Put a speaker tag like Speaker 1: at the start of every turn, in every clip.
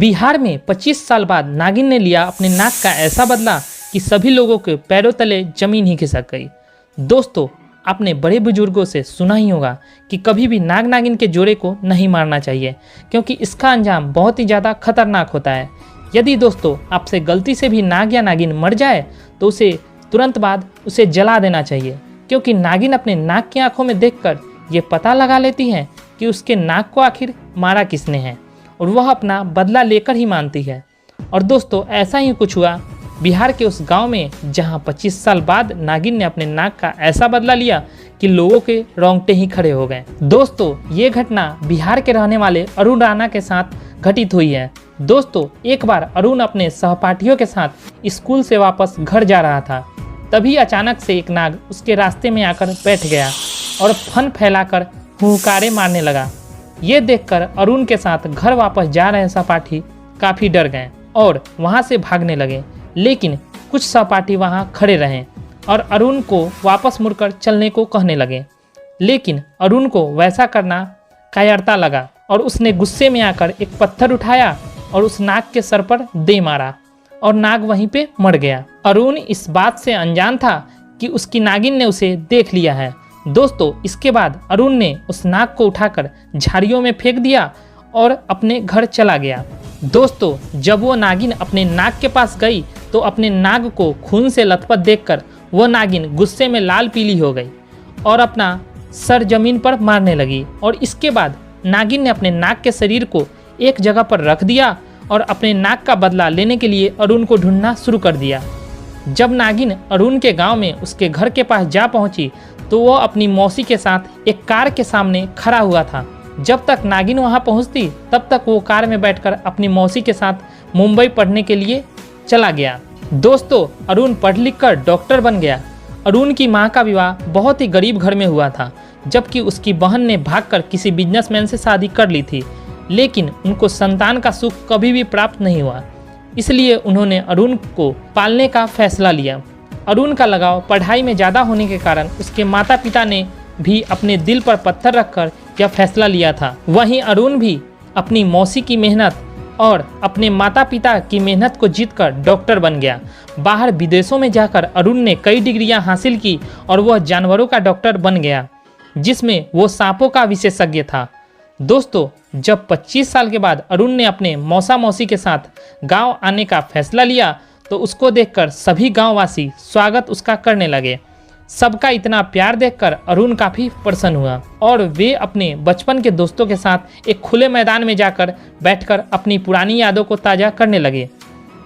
Speaker 1: बिहार में 25 साल बाद नागिन ने लिया अपने नाक का ऐसा बदला कि सभी लोगों के पैरों तले जमीन ही खिसक गई। दोस्तों, आपने बड़े बुजुर्गों से सुना ही होगा कि कभी भी नाग नागिन के जोड़े को नहीं मारना चाहिए, क्योंकि इसका अंजाम बहुत ही ज़्यादा खतरनाक होता है। यदि दोस्तों आपसे गलती से भी नाग या नागिन मर जाए तो उसे तुरंत बाद उसे जला देना चाहिए, क्योंकि नागिन अपने नाक की आंखों में देखकर ये पता लगा लेती है कि उसके नाक को आखिर मारा किसने है, और वह अपना बदला लेकर ही मानती है। और दोस्तों, ऐसा ही कुछ हुआ बिहार के उस गांव में, जहां 25 साल बाद नागिन ने अपने नाक का ऐसा बदला लिया कि लोगों के रोंगटे ही खड़े हो गए। दोस्तों, ये घटना बिहार के रहने वाले अरुण राणा के साथ घटित हुई है। दोस्तों, एक बार अरुण अपने सहपाठियों के साथ स्कूल से वापस घर जा रहा था। तभी अचानक से एक नाग उसके रास्ते में आकर बैठ गया और फन फैलाकर हुंकारे मारने लगा। ये देखकर अरुण के साथ घर वापस जा रहे सहपाठी काफ़ी डर गए और वहाँ से भागने लगे, लेकिन कुछ सहपाठी वहाँ खड़े रहे और अरुण को वापस मुड़कर चलने को कहने लगे। लेकिन अरुण को वैसा करना कायरता लगा और उसने गुस्से में आकर एक पत्थर उठाया और उस नाग के सर पर दे मारा और नाग वहीं पे मर गया। अरुण इस बात से अनजान था कि उसकी नागिन ने उसे देख लिया है। दोस्तों, इसके बाद अरुण ने उस नाग को उठाकर झाड़ियों में फेंक दिया और अपने घर चला गया। दोस्तों, जब वो नागिन अपने नाग के पास गई तो अपने नाग को खून से लथपथ देखकर वह नागिन गुस्से में लाल पीली हो गई और अपना सर जमीन पर मारने लगी। और इसके बाद नागिन ने अपने नाग के शरीर को एक जगह पर रख दिया और अपने नाग का बदला लेने के लिए अरुण को ढूंढना शुरू कर दिया। जब नागिन अरुण के गांव में उसके घर के पास जा पहुंची तो वह अपनी मौसी के साथ एक कार के सामने खड़ा हुआ था। जब तक नागिन वहां पहुंचती तब तक वो कार में बैठकर अपनी मौसी के साथ मुंबई पढ़ने के लिए चला गया। दोस्तों, अरुण पढ़ लिख कर डॉक्टर बन गया। अरुण की मां का विवाह बहुत ही गरीब घर में हुआ था, जबकि उसकी बहन ने भागकर किसी बिजनेसमैन से शादी कर ली थी, लेकिन उनको संतान का सुख कभी भी प्राप्त नहीं हुआ। इसलिए उन्होंने अरुण को पालने का फैसला लिया। अरुण का लगाव पढ़ाई में ज़्यादा होने के कारण उसके माता पिता ने भी अपने दिल पर पत्थर रखकर यह फैसला लिया था। वहीं अरुण भी अपनी मौसी की मेहनत और अपने माता पिता की मेहनत को जीतकर डॉक्टर बन गया। बाहर विदेशों में जाकर अरुण ने कई डिग्रियां हासिल की और वह जानवरों का डॉक्टर बन गया, जिसमें वो सांपों का विशेषज्ञ था। दोस्तों, जब 25 साल के बाद अरुण ने अपने मौसा मौसी के साथ गांव आने का फैसला लिया तो उसको देखकर सभी गांववासी स्वागत उसका करने लगे। सबका इतना प्यार देखकर अरुण काफ़ी प्रसन्न हुआ और वे अपने बचपन के दोस्तों के साथ एक खुले मैदान में जाकर बैठकर अपनी पुरानी यादों को ताज़ा करने लगे।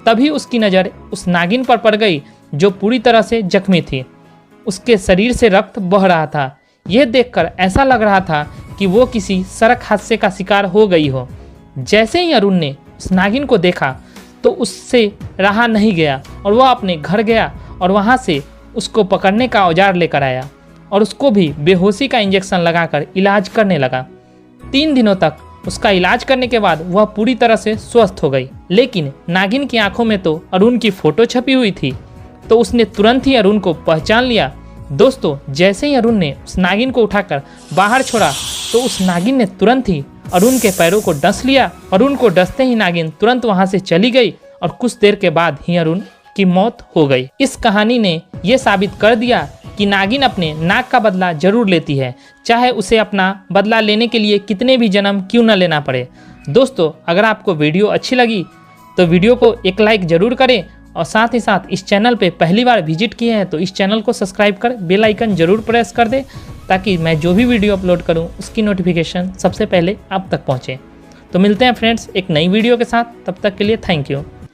Speaker 1: तभी उसकी नज़र उस नागिन पर पड़ गई जो पूरी तरह से जख्मी थी। उसके शरीर से रक्त बह रहा था। यह देखकर ऐसा लग रहा था कि वो किसी सड़क हादसे का शिकार हो गई हो। जैसे ही अरुण ने उस नागिन को देखा तो उससे रहा नहीं गया और वह अपने घर गया और वहाँ से उसको पकड़ने का औजार लेकर आया और उसको भी बेहोशी का इंजेक्शन लगाकर इलाज करने लगा। 3 दिनों तक उसका इलाज करने के बाद वह पूरी तरह से स्वस्थ हो गई। लेकिन नागिन की आंखों में तो अरुण की फोटो छपी हुई थी, तो उसने तुरंत ही अरुण को पहचान लिया। दोस्तों, जैसे ही अरुण ने उस नागिन को उठाकर बाहर छोड़ा तो उस नागिन ने तुरंत ही अरुण के पैरों को डस लिया। अरुण को डसते ही नागिन तुरंत वहां से चली गई और कुछ देर के बाद ही अरुण की मौत हो गई। इस कहानी ने यह साबित कर दिया कि नागिन अपने नाग का बदला जरूर लेती है, चाहे उसे अपना बदला लेने के लिए कितने भी जन्म क्यों न लेना पड़े। दोस्तों, अगर आपको वीडियो अच्छी लगी तो वीडियो को एक लाइक जरूर करें और साथ ही साथ इस चैनल पे पहली बार विजिट किए हैं तो इस चैनल को सब्सक्राइब कर बेल आइकन जरूर प्रेस कर दें, ताकि मैं जो भी वीडियो अपलोड करूं उसकी नोटिफिकेशन सबसे पहले आप तक पहुंचे। तो मिलते हैं फ्रेंड्स एक नई वीडियो के साथ, तब तक के लिए थैंक यू।